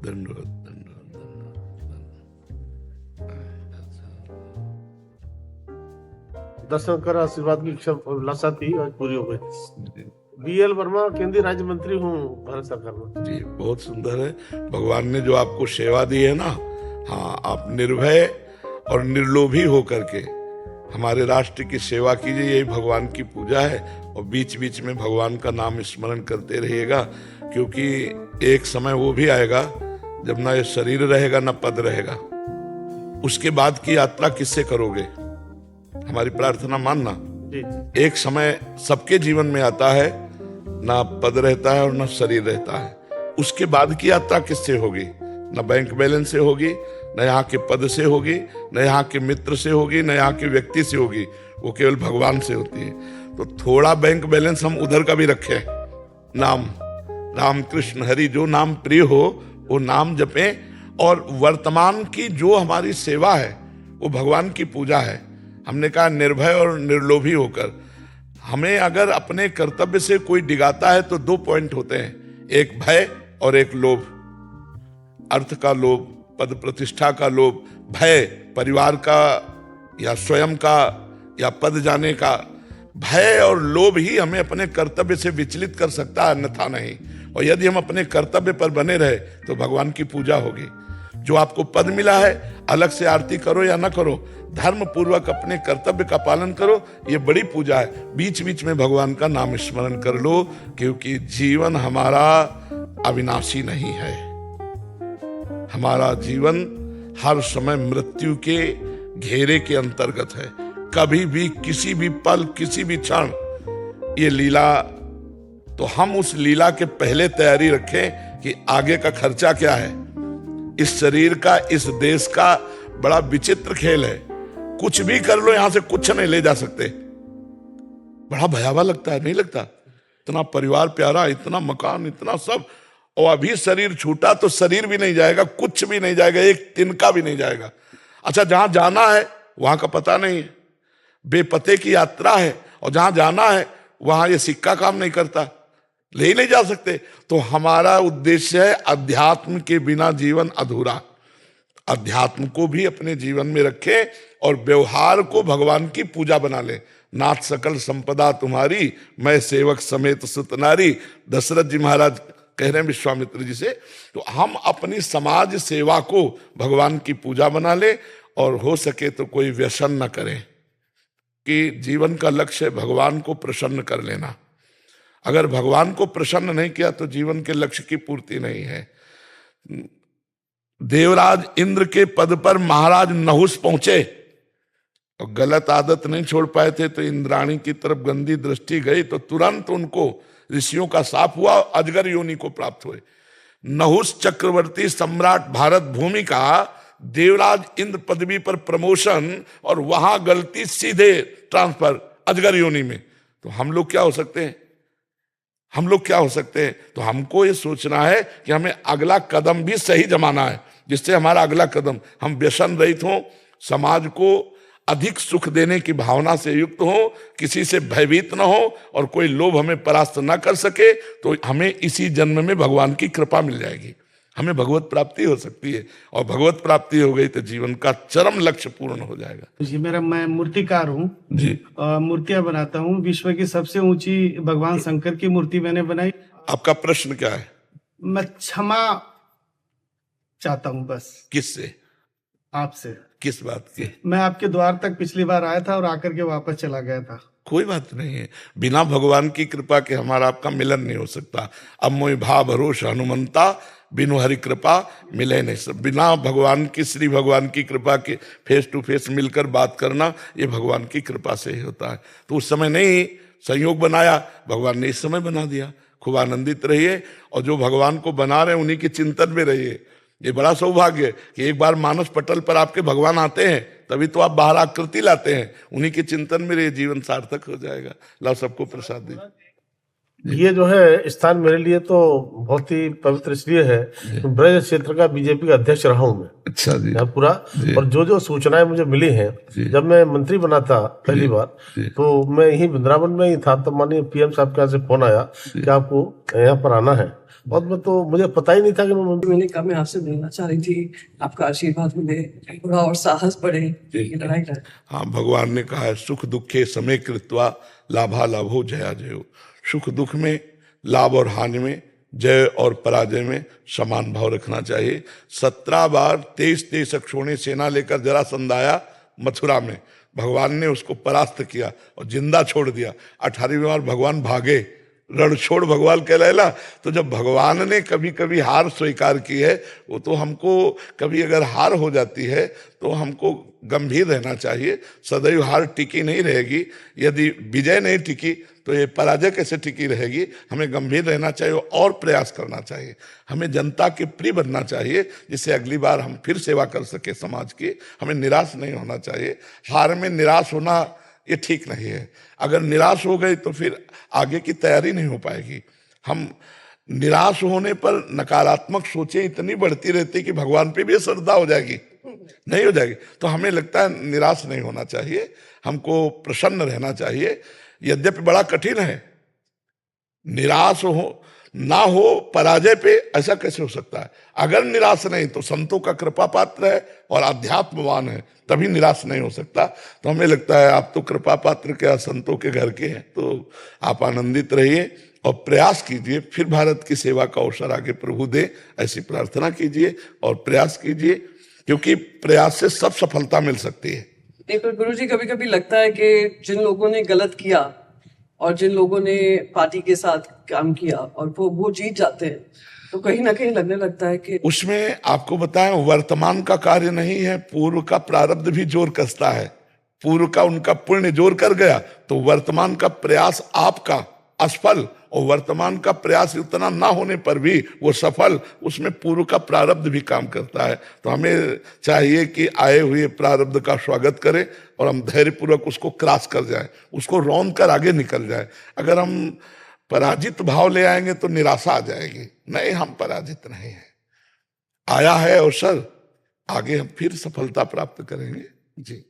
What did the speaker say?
दंडवत दंडवत दंडवत। दर्शन कर आशीर्वाद की इच्छा अभिलाषा थी आज पूरी हो गई। बीएल वर्मा केंद्रीय राज्य मंत्री हूँ भारत सरकार में। जी, बहुत सुंदर है। भगवान ने जो आपको सेवा दी है ना, हाँ, आप निर्भय और निर्लोभी होकर के हमारे राष्ट्र की सेवा कीजिए, यही भगवान की पूजा है। और बीच बीच में भगवान का नाम स्मरण करते रहिएगा, क्योंकि एक समय वो भी आएगा जब ना ये शरीर रहेगा ना पद रहेगा। उसके बाद की यात्रा किससे करोगे? हमारी प्रार्थना मानना। जी। एक समय सबके जीवन में आता है, ना पद रहता है और ना शरीर रहता है। उसके बाद की यात्रा किससे होगी? ना बैंक बैलेंस से होगी, न यहाँ के पद से होगी, न यहाँ के मित्र से होगी, न यहाँ के व्यक्ति से होगी, वो केवल भगवान से होती है। तो थोड़ा बैंक बैलेंस हम उधर का भी रखें। नाम राम कृष्ण हरि, जो नाम प्रिय हो वो नाम जपें। और वर्तमान की जो हमारी सेवा है वो भगवान की पूजा है। हमने कहा निर्भय और निर्लोभी होकर। हमें अगर अपने कर्तव्य से कोई डिगाता है तो दो पॉइंट होते हैं, एक भय और एक लोभ। अर्थ का लोभ, पद प्रतिष्ठा का लोभ, भय परिवार का या स्वयं का या पद जाने का। भय और लोभ ही हमें अपने कर्तव्य से विचलित कर सकता है, अन्यथा नहीं। और यदि हम अपने कर्तव्य पर बने रहे तो भगवान की पूजा होगी। जो आपको पद मिला है, अलग से आरती करो या ना करो, धर्म पूर्वक अपने कर्तव्य का पालन करो, ये बड़ी पूजा है। बीच बीच में भगवान का नाम स्मरण कर लो, क्योंकि जीवन हमारा अविनाशी नहीं है। हमारा जीवन हर समय मृत्यु के घेरे के अंतर्गत है। कभी भी, किसी भी पल, किसी भी क्षण ये लीला, तो हम उस लीला के पहले तैयारी रखें कि आगे का खर्चा क्या है। इस शरीर का, इस देश का बड़ा विचित्र खेल है। कुछ भी कर लो, यहां से कुछ नहीं ले जा सकते। बड़ा भयावह लगता है, नहीं लगता? इतना परिवार प्यारा, इतना मकान, इतना सब, और अभी शरीर छूटा तो शरीर भी नहीं जाएगा, कुछ भी नहीं जाएगा, एक तिनका भी नहीं जाएगा। अच्छा, जहां जाना है वहां का पता नहीं है, बेपते की यात्रा है, और जहां जाना है वहां ये सिक्का काम नहीं करता, ले ही नहीं जा सकते। तो हमारा उद्देश्य है अध्यात्म के बिना जीवन अधूरा। अध्यात्म को भी अपने जीवन में रखें और व्यवहार को भगवान की पूजा बना ले। नाथ सकल संपदा तुम्हारी, मैं सेवक समेत सुत नारी, दशरथ जी महाराज कह रहे हैं विश्वामित्र जी से। तो हम अपनी समाज सेवा को भगवान की पूजा बना ले, और हो सके तो कोई व्यसन न करें, कि जीवन का लक्ष्य भगवान को प्रसन्न कर लेना। अगर भगवान को प्रसन्न नहीं किया तो जीवन के लक्ष्य की पूर्ति नहीं है। देवराज इंद्र के पद पर महाराज नहुस पहुंचे और गलत आदत नहीं छोड़ पाए थे, तो इंद्राणी की तरफ गंदी दृष्टि गई तो तुरंत उनको ऋषियों का शाप हुआ, अजगर योनि को प्राप्त हुए। नहुस चक्रवर्ती सम्राट भारत भूमि का देवराज इंद्र पदवी पर प्रमोशन, और वहां गलती सीधे ट्रांसफर अजगर योनि में। तो हम लोग क्या हो सकते हैं? हम लोग क्या हो सकते हैं? तो हमको ये सोचना है कि हमें अगला कदम भी सही जमाना है, जिससे हमारा अगला कदम हम व्यसन रहित हों, समाज को अधिक सुख देने की भावना से युक्त हो, किसी से भयभीत न हो, और कोई लोभ हमें परास्त न कर सके। तो हमें इसी जन्म में भगवान की कृपा मिल जाएगी, हमें भगवत प्राप्ति हो सकती है, और भगवत प्राप्ति हो गई तो जीवन का चरम लक्ष्य पूर्ण हो जाएगा। जी, मैं मूर्तिकार हूँ जी, मूर्तियां बनाता हूँ। विश्व की सबसे ऊंची भगवान शंकर की मूर्ति मैंने बनाई। आपका प्रश्न क्या है? मैं क्षमा चाहता हूँ बस किससे? आपसे। किस बात की? मैं आपके द्वार तक पिछली बार आया था और आकर के वापस चला गया था। कोई बात नहीं है, बिना भगवान की कृपा के हमारा आपका मिलन नहीं हो सकता। अब मोहि भाव भरोसा हनुमंता, बिनु हरि कृपा मिले नहीं सब। बिना भगवान की, श्री भगवान की कृपा के फेस टू फेस मिलकर बात करना, ये भगवान की कृपा से ही होता है। तो उस समय नहीं संयोग बनाया, भगवान ने इस समय बना दिया। खूब आनंदित रहिए, और जो भगवान को बना रहे हैं उन्हीं के चिंतन में रहिए। ये बड़ा सौभाग्य है कि एक बार मानस पटल पर आपके भगवान आते हैं, तभी तो आप बाहर आकृति लाते हैं। उन्हीं के चिंतन में रहिए, जीवन सार्थक हो जाएगा। ला सबको प्रसाद दीजिए। ये जो है स्थान मेरे लिए तो बहुत ही पवित्र इसलिए है, ब्रज क्षेत्र का बीजेपी का अध्यक्ष रहा हूँ मैं। अच्छा जी। यहाँ पूरा, और जो जो सूचनाएं मुझे मिली हैं, जब मैं मंत्री बना था पहली बार, तो मैं यही वृंदावन में ही था, तब माननीय पीएम साहब के यहाँ से फोन आया कि आपको यहाँ पर आना है, और मैं तो मुझे पता ही नहीं था कि मैंने कहा मैं आपसे मिलना चाह रही थी, आपका आशीर्वाद मिले, थोड़ा और साहस बढ़े ये लड़ाई लड़े। हाँ, भगवान ने कहा है सुख दुखे समय कृत्वा लाभा लाभो जया जयो। सुख दुख में, लाभ और हानि में, जय और पराजय में समान भाव रखना चाहिए। 17 बार 23 अक्षोणी सेना लेकर जरासंध आया मथुरा में, भगवान ने उसको परास्त किया और जिंदा छोड़ दिया। 18वीं बार भगवान भागे, रण छोड़ भगवान कहलाएला। तो जब भगवान ने कभी कभी हार स्वीकार की है, वो तो हमको कभी अगर हार हो जाती है तो हमको गंभीर रहना चाहिए। सदैव हार टिकी नहीं रहेगी, यदि विजय नहीं टिकी तो ये पराजय कैसे टिकी रहेगी। हमें गंभीर रहना चाहिए और प्रयास करना चाहिए। हमें जनता के प्रिय बनना चाहिए, जिससे अगली बार हम फिर सेवा कर सके समाज की। हमें निराश नहीं होना चाहिए। हार में निराश होना ये ठीक नहीं है। अगर निराश हो गई तो फिर आगे की तैयारी नहीं हो पाएगी। हम निराश होने पर नकारात्मक सोचें इतनी बढ़ती रहती कि भगवान पे भी श्रद्धा हो जाएगी, नहीं हो जाएगी। तो हमें लगता है निराश नहीं होना चाहिए, हमको प्रसन्न रहना चाहिए। यद्यपि बड़ा कठिन है, निराश हो ना हो पराजय पे, ऐसा कैसे हो सकता है। अगर निराश नहीं तो संतों का कृपा पात्र है और अध्यात्मवान है, तभी निराश नहीं हो सकता। तो हमें लगता है आप तो कृपा पात्र के, संतों के घर के हैं, तो आप आनंदित रहिए और प्रयास कीजिए, फिर भारत की सेवा का अवसर आगे प्रभु दे, ऐसी प्रार्थना कीजिए और प्रयास कीजिए, क्योंकि प्रयास से सब सफलता मिल सकती है। नहीं, पर गुरुजी कभी कभी लगता है कि जिन लोगों ने गलत किया और जिन लोगों ने पार्टी के साथ काम किया और वो जीत जाते हैं, तो कहीं ना कहीं लगने लगता है कि उसमें आपको बताएं, वर्तमान का कार्य नहीं है, पूर्व का प्रारब्ध भी जोर कसता है। पूर्व का उनका पुण्य जोर कर गया तो वर्तमान का प्रयास आपका असफल, और वर्तमान का प्रयास उतना ना होने पर भी वो सफल, उसमें पूर्व का प्रारब्ध भी काम करता है। तो हमें चाहिए कि आए हुए प्रारब्ध का स्वागत करें और हम धैर्यपूर्वक उसको क्रॉस कर जाएं, उसको रौंद कर आगे निकल जाएं। अगर हम पराजित भाव ले आएंगे तो निराशा आ जाएगी। नहीं, हम पराजित नहीं हैं, आया है अवसर, आगे हम फिर सफलता प्राप्त करेंगे। जी।